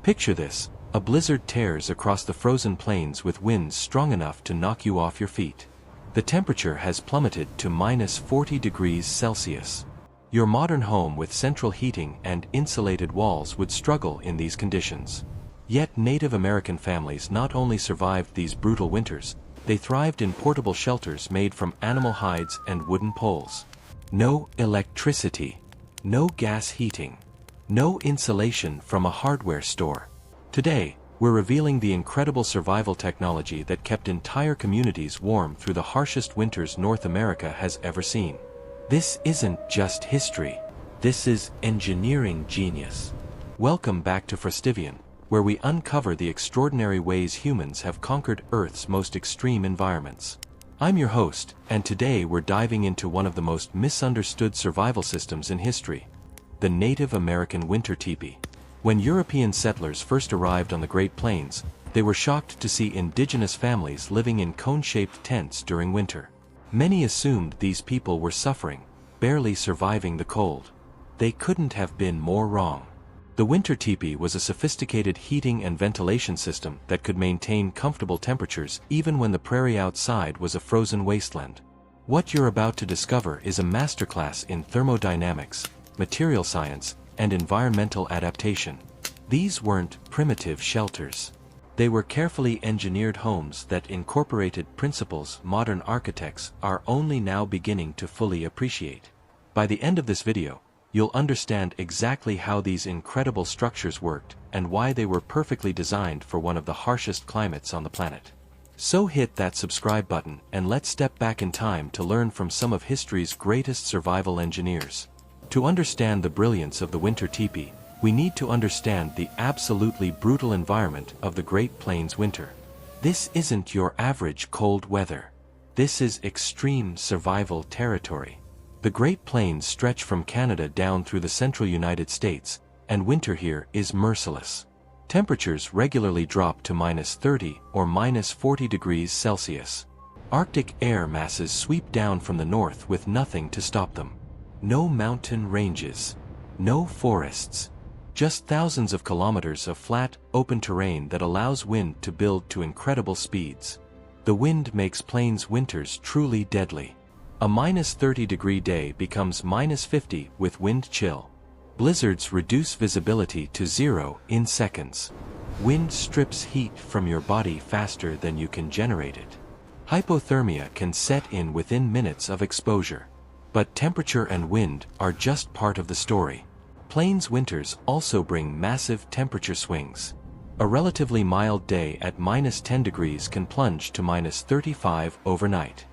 Picture this: a blizzard tears across the frozen plains with winds strong enough to knock you off your feet. The temperature has plummeted to -40 degrees Celsius. Your modern home with central heating and insulated walls would struggle in these conditions. Yet Native American families not only survived these brutal winters, they thrived in portable shelters made from animal hides and wooden poles. No electricity, no gas heating, no insulation from a hardware store. Today, we're revealing the incredible survival technology that kept entire communities warm through the harshest winters North America has ever seen. This isn't just history. This is engineering genius. Welcome back to FROSTIVIAN, where we uncover the extraordinary ways humans have conquered Earth's most extreme environments. I'm your host, and today we're diving into one of the most misunderstood survival systems in history: the Native American winter teepee. When European settlers first arrived on the Great Plains, they were shocked to see indigenous families living in cone-shaped tents during winter. Many assumed these people were suffering, barely surviving the cold. They couldn't have been more wrong. The winter teepee was a sophisticated heating and ventilation system that could maintain comfortable temperatures even when the prairie outside was a frozen wasteland. What you're about to discover is a masterclass in thermodynamics, material science, and environmental adaptation. These weren't primitive shelters. They were carefully engineered homes that incorporated principles modern architects are only now beginning to fully appreciate. By the end of this video, you'll understand exactly how these incredible structures worked and why they were perfectly designed for one of the harshest climates on the planet. So hit that subscribe button and let's step back in time to learn from some of history's greatest survival engineers. To understand the brilliance of the winter teepee, we need to understand the absolutely brutal environment of the Great Plains winter. This isn't your average cold weather. This is extreme survival territory. The Great Plains stretch from Canada down through the central United States, and winter here is merciless. Temperatures regularly drop to -30 or -40 degrees Celsius. Arctic air masses sweep down from the north with nothing to stop them. No mountain ranges, no forests, just thousands of kilometers of flat, open terrain that allows wind to build to incredible speeds. The wind makes plains winters truly deadly. A -30-degree day becomes -50 with wind chill. Blizzards reduce visibility to 0 in seconds. Wind strips heat from your body faster than you can generate it. Hypothermia can set in within minutes of exposure. But temperature and wind are just part of the story. Plains winters also bring massive temperature swings. A relatively mild day at -10 degrees can plunge to -35 overnight.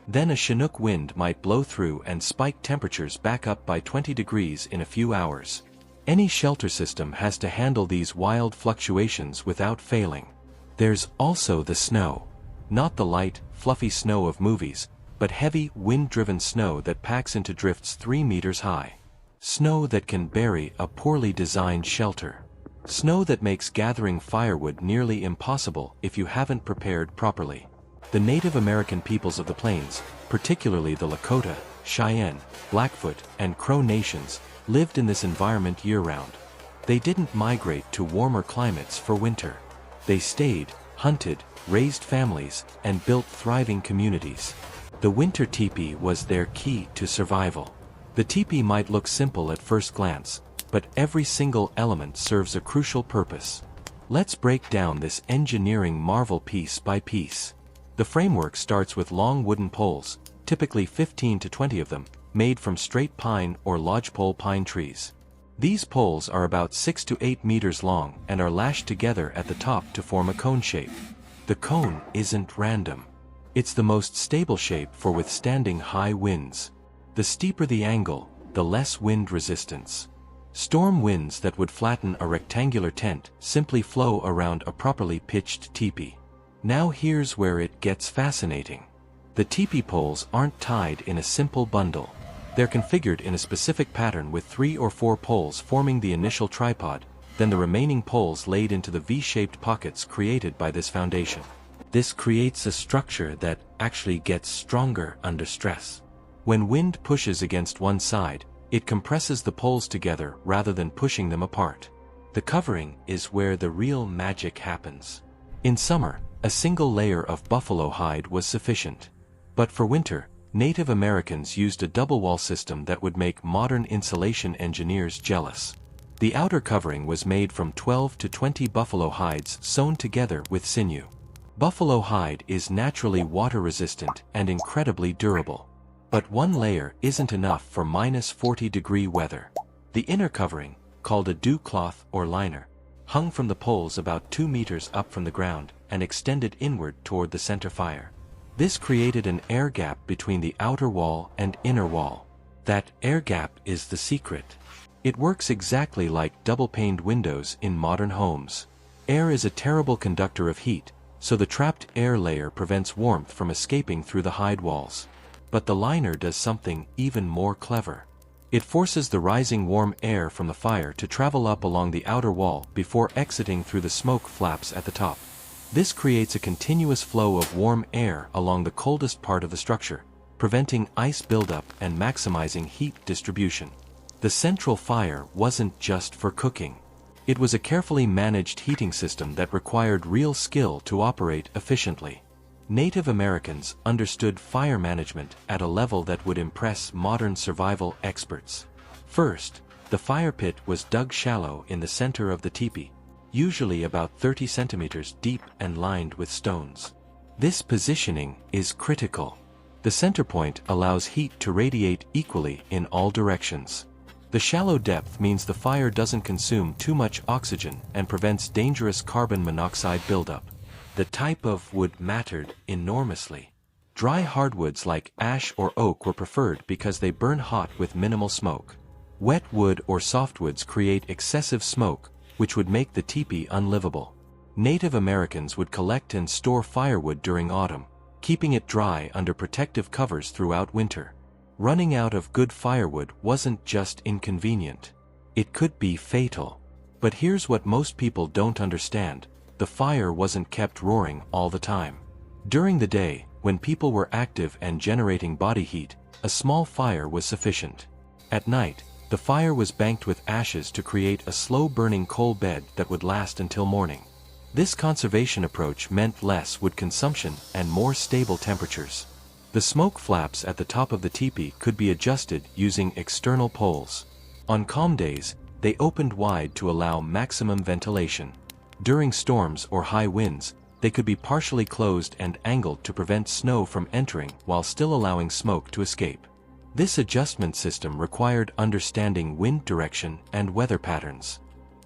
Then a Chinook wind might blow through and spike temperatures back up by 20 degrees in a few hours. Any shelter system has to handle these wild fluctuations without failing. There's also the snow. Not the light, fluffy snow of movies, but heavy, wind-driven snow that packs into drifts 3 meters high. Snow that can bury a poorly designed shelter. Snow that makes gathering firewood nearly impossible if you haven't prepared properly. The Native American peoples of the plains, particularly the Lakota, Cheyenne, Blackfoot, and Crow nations, lived in this environment year-round. They didn't migrate to warmer climates for winter. They stayed, hunted, raised families, and built thriving communities. The winter teepee was their key to survival. The teepee might look simple at first glance, but every single element serves a crucial purpose. Let's break down this engineering marvel piece by piece. The framework starts with long wooden poles, typically 15 to 20 of them, made from straight pine or lodgepole pine trees. These poles are about 6 to 8 meters long and are lashed together at the top to form a cone shape. The cone isn't random. It's the most stable shape for withstanding high winds. The steeper the angle, the less wind resistance. Storm winds that would flatten a rectangular tent simply flow around a properly pitched teepee. Now here's where it gets fascinating. The teepee poles aren't tied in a simple bundle. They're configured in a specific pattern with 3 or 4 poles forming the initial tripod, then the remaining poles laid into the V-shaped pockets created by this foundation. This creates a structure that actually gets stronger under stress. When wind pushes against one side, it compresses the poles together rather than pushing them apart. The covering is where the real magic happens. In summer, a single layer of buffalo hide was sufficient. But for winter, Native Americans used a double wall system that would make modern insulation engineers jealous. The outer covering was made from 12 to 20 buffalo hides sewn together with sinew. Buffalo hide is naturally water-resistant and incredibly durable. But one layer isn't enough for -40-degree weather. The inner covering, called a dew cloth or liner, hung from the poles about 2 meters up from the ground and extended inward toward the center fire. This created an air gap between the outer wall and inner wall. That air gap is the secret. It works exactly like double-paned windows in modern homes. Air is a terrible conductor of heat, so the trapped air layer prevents warmth from escaping through the hide walls. But the liner does something even more clever. It forces the rising warm air from the fire to travel up along the outer wall before exiting through the smoke flaps at the top. This creates a continuous flow of warm air along the coldest part of the structure, preventing ice buildup and maximizing heat distribution. The central fire wasn't just for cooking. It was a carefully managed heating system that required real skill to operate efficiently. Native Americans understood fire management at a level that would impress modern survival experts. First, the fire pit was dug shallow in the center of the teepee, usually about 30 centimeters deep and lined with stones. This positioning is critical. The center point allows heat to radiate equally in all directions. The shallow depth means the fire doesn't consume too much oxygen and prevents dangerous carbon monoxide buildup. The type of wood mattered enormously. Dry hardwoods like ash or oak were preferred because they burn hot with minimal smoke. Wet wood or softwoods create excessive smoke, which would make the teepee unlivable. Native Americans would collect and store firewood during autumn, keeping it dry under protective covers throughout winter. Running out of good firewood wasn't just inconvenient. It could be fatal. But here's what most people don't understand. The fire wasn't kept roaring all the time. During the day, when people were active and generating body heat, a small fire was sufficient. At night, the fire was banked with ashes to create a slow-burning coal bed that would last until morning. This conservation approach meant less wood consumption and more stable temperatures. The smoke flaps at the top of the teepee could be adjusted using external poles. On calm days, they opened wide to allow maximum ventilation. During storms or high winds, they could be partially closed and angled to prevent snow from entering while still allowing smoke to escape. This adjustment system required understanding wind direction and weather patterns.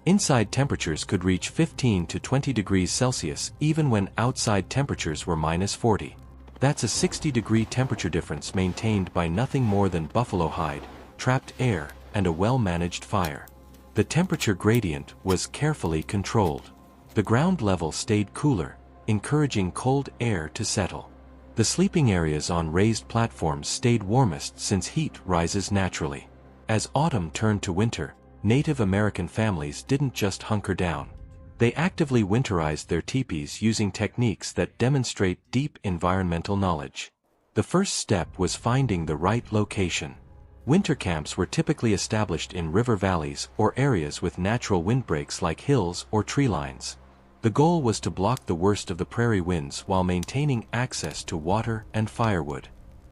Inside temperatures could reach 15 to 20 degrees Celsius even when outside temperatures were -40. That's a 60-degree temperature difference maintained by nothing more than buffalo hide, trapped air, and a well-managed fire. The temperature gradient was carefully controlled. The ground level stayed cooler, encouraging cold air to settle. The sleeping areas on raised platforms stayed warmest since heat rises naturally. As autumn turned to winter, Native American families didn't just hunker down. They actively winterized their teepees using techniques that demonstrate deep environmental knowledge. The first step was finding the right location. Winter camps were typically established in river valleys or areas with natural windbreaks like hills or tree lines. The goal was to block the worst of the prairie winds while maintaining access to water and firewood.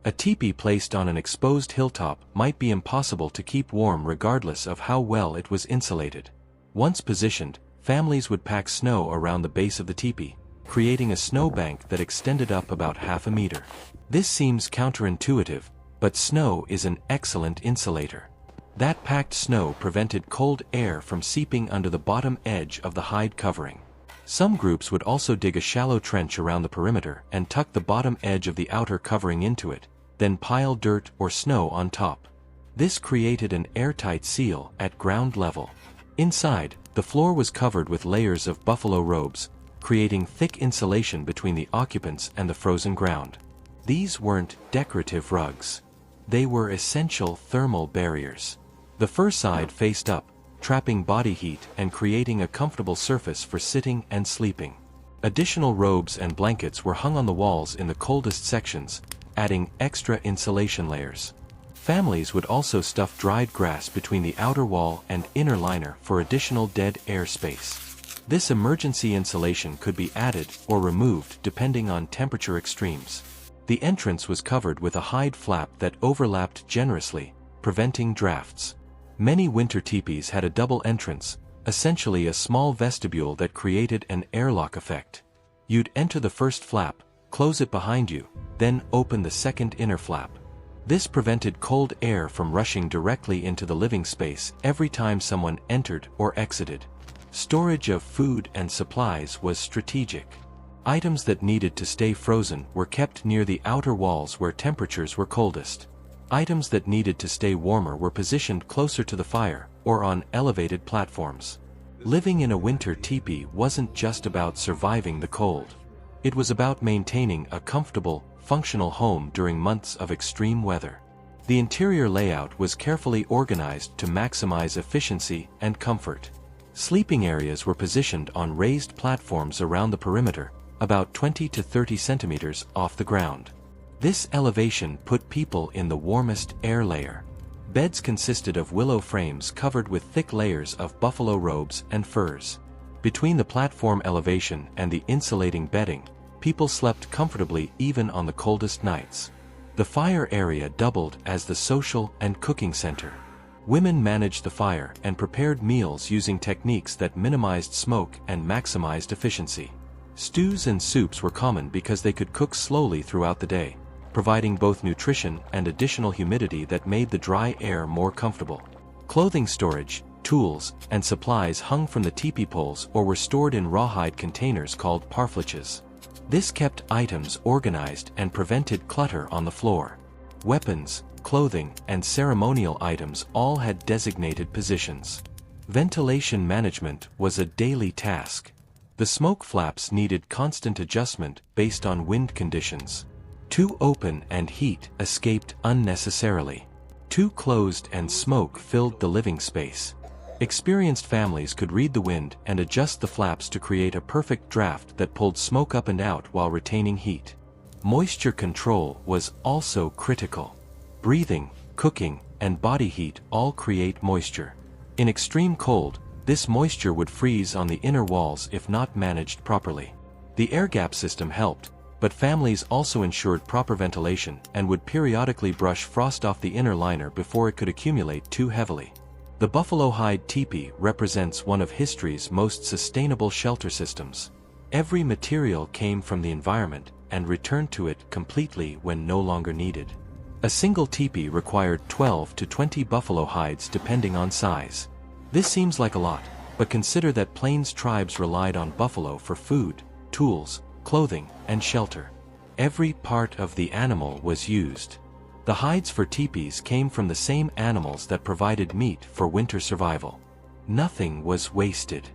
A teepee placed on an exposed hilltop might be impossible to keep warm regardless of how well it was insulated. Once positioned, families would pack snow around the base of the teepee, creating a snowbank that extended up about half a meter. This seems counterintuitive, but snow is an excellent insulator. That packed snow prevented cold air from seeping under the bottom edge of the hide covering. Some groups would also dig a shallow trench around the perimeter and tuck the bottom edge of the outer covering into it, then pile dirt or snow on top. This created an airtight seal at ground level. Inside, the floor was covered with layers of buffalo robes, creating thick insulation between the occupants and the frozen ground. These weren't decorative rugs. They were essential thermal barriers. The fur side faced up, trapping body heat and creating a comfortable surface for sitting and sleeping. Additional robes and blankets were hung on the walls in the coldest sections, adding extra insulation layers. Families would also stuff dried grass between the outer wall and inner liner for additional dead air space. This emergency insulation could be added or removed depending on temperature extremes. The entrance was covered with a hide flap that overlapped generously, preventing drafts. Many winter teepees had a double entrance, essentially a small vestibule that created an airlock effect. You'd enter the first flap, close it behind you, then open the second inner flap. This prevented cold air from rushing directly into the living space every time someone entered or exited. Storage of food and supplies was strategic. Items that needed to stay frozen were kept near the outer walls where temperatures were coldest. Items that needed to stay warmer were positioned closer to the fire or on elevated platforms. Living in a winter teepee wasn't just about surviving the cold. It was about maintaining a comfortable, functional home during months of extreme weather. The interior layout was carefully organized to maximize efficiency and comfort. Sleeping areas were positioned on raised platforms around the perimeter, about 20 to 30 centimeters off the ground. This elevation put people in the warmest air layer. Beds consisted of willow frames covered with thick layers of buffalo robes and furs. Between the platform elevation and the insulating bedding, people slept comfortably even on the coldest nights. The fire area doubled as the social and cooking center. Women managed the fire and prepared meals using techniques that minimized smoke and maximized efficiency. Stews and soups were common because they could cook slowly throughout the day, providing both nutrition and additional humidity that made the dry air more comfortable. Clothing storage, tools, and supplies hung from the teepee poles or were stored in rawhide containers called parfleches. This kept items organized and prevented clutter on the floor. Weapons, clothing, and ceremonial items all had designated positions. Ventilation management was a daily task. The smoke flaps needed constant adjustment based on wind conditions. Too open and heat escaped unnecessarily. Too closed and smoke filled the living space. Experienced families could read the wind and adjust the flaps to create a perfect draft that pulled smoke up and out while retaining heat. Moisture control was also critical. Breathing, cooking, and body heat all create moisture. In extreme cold, this moisture would freeze on the inner walls if not managed properly. The air gap system helped, but families also ensured proper ventilation and would periodically brush frost off the inner liner before it could accumulate too heavily. The buffalo hide teepee represents one of history's most sustainable shelter systems. Every material came from the environment and returned to it completely when no longer needed. A single teepee required 12 to 20 buffalo hides depending on size. This seems like a lot, but consider that Plains tribes relied on buffalo for food, tools, clothing, and shelter. Every part of the animal was used. The hides for teepees came from the same animals that provided meat for winter survival. Nothing was wasted.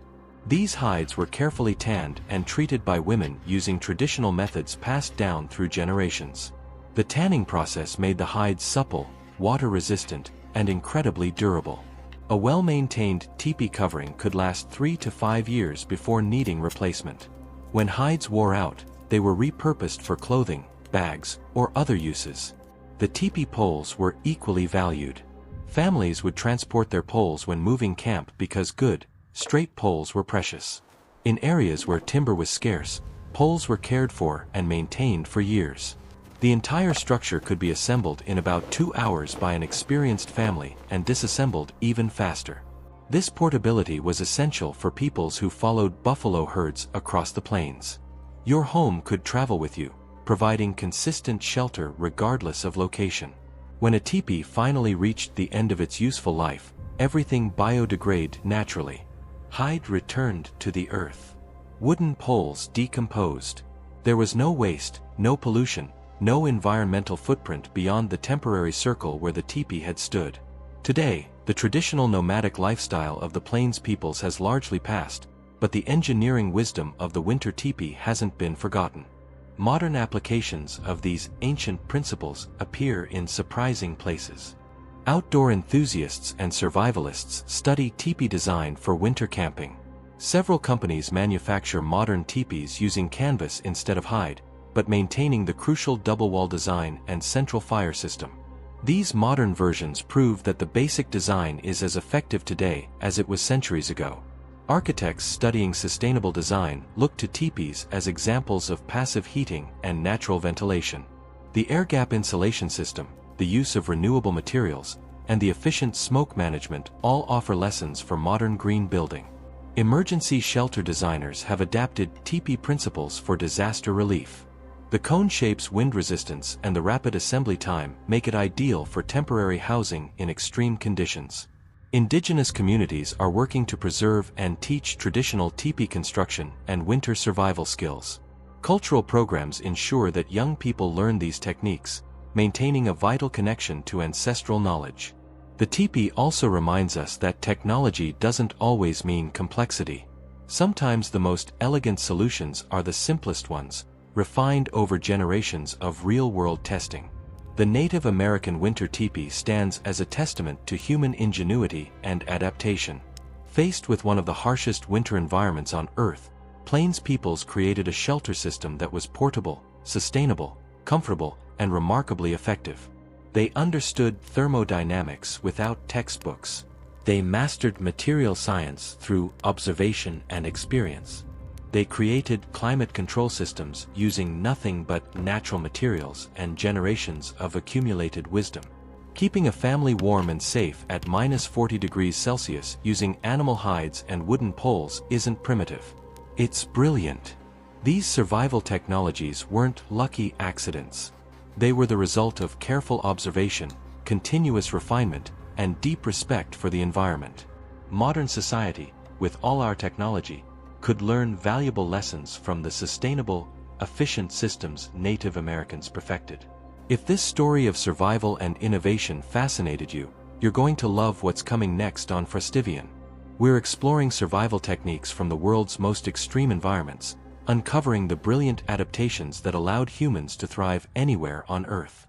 These hides were carefully tanned and treated by women using traditional methods passed down through generations. The tanning process made the hides supple, water-resistant, and incredibly durable. A well-maintained teepee covering could last 3 to 5 years before needing replacement. When hides wore out, they were repurposed for clothing, bags, or other uses. The teepee poles were equally valued. Families would transport their poles when moving camp because good, straight poles were precious. In areas where timber was scarce, poles were cared for and maintained for years. The entire structure could be assembled in about 2 hours by an experienced family and disassembled even faster. This portability was essential for peoples who followed buffalo herds across the plains. Your home could travel with you, providing consistent shelter regardless of location. When a teepee finally reached the end of its useful life, everything biodegraded naturally. Hide returned to the earth. Wooden poles decomposed. There was no waste, no pollution, no environmental footprint beyond the temporary circle where the teepee had stood. Today, the traditional nomadic lifestyle of the Plains peoples has largely passed, but the engineering wisdom of the winter teepee hasn't been forgotten. Modern applications of these ancient principles appear in surprising places. Outdoor enthusiasts and survivalists study teepee design for winter camping. Several companies manufacture modern teepees using canvas instead of hide, but maintaining the crucial double wall design and central fire system. These modern versions prove that the basic design is as effective today as it was centuries ago. Architects studying sustainable design look to tipis as examples of passive heating and natural ventilation. The air gap insulation system, the use of renewable materials, and the efficient smoke management all offer lessons for modern green building. Emergency shelter designers have adapted tipi principles for disaster relief. The cone shape's wind resistance and the rapid assembly time make it ideal for temporary housing in extreme conditions. Indigenous communities are working to preserve and teach traditional tipi construction and winter survival skills. Cultural programs ensure that young people learn these techniques, maintaining a vital connection to ancestral knowledge. The tipi also reminds us that technology doesn't always mean complexity. Sometimes the most elegant solutions are the simplest ones, refined over generations of real-world testing. The Native American winter tipi stands as a testament to human ingenuity and adaptation. Faced with one of the harshest winter environments on Earth, Plains peoples created a shelter system that was portable, sustainable, comfortable, and remarkably effective. They understood thermodynamics without textbooks. They mastered material science through observation and experience. They created climate control systems using nothing but natural materials and generations of accumulated wisdom. Keeping a family warm and safe at -40°C using animal hides and wooden poles isn't primitive. It's brilliant. These survival technologies weren't lucky accidents. They were the result of careful observation, continuous refinement, and deep respect for the environment. Modern society, with all our technology, could learn valuable lessons from the sustainable, efficient systems Native Americans perfected. If this story of survival and innovation fascinated you, you're going to love what's coming next on FROSTIVIAN. We're exploring survival techniques from the world's most extreme environments, uncovering the brilliant adaptations that allowed humans to thrive anywhere on Earth.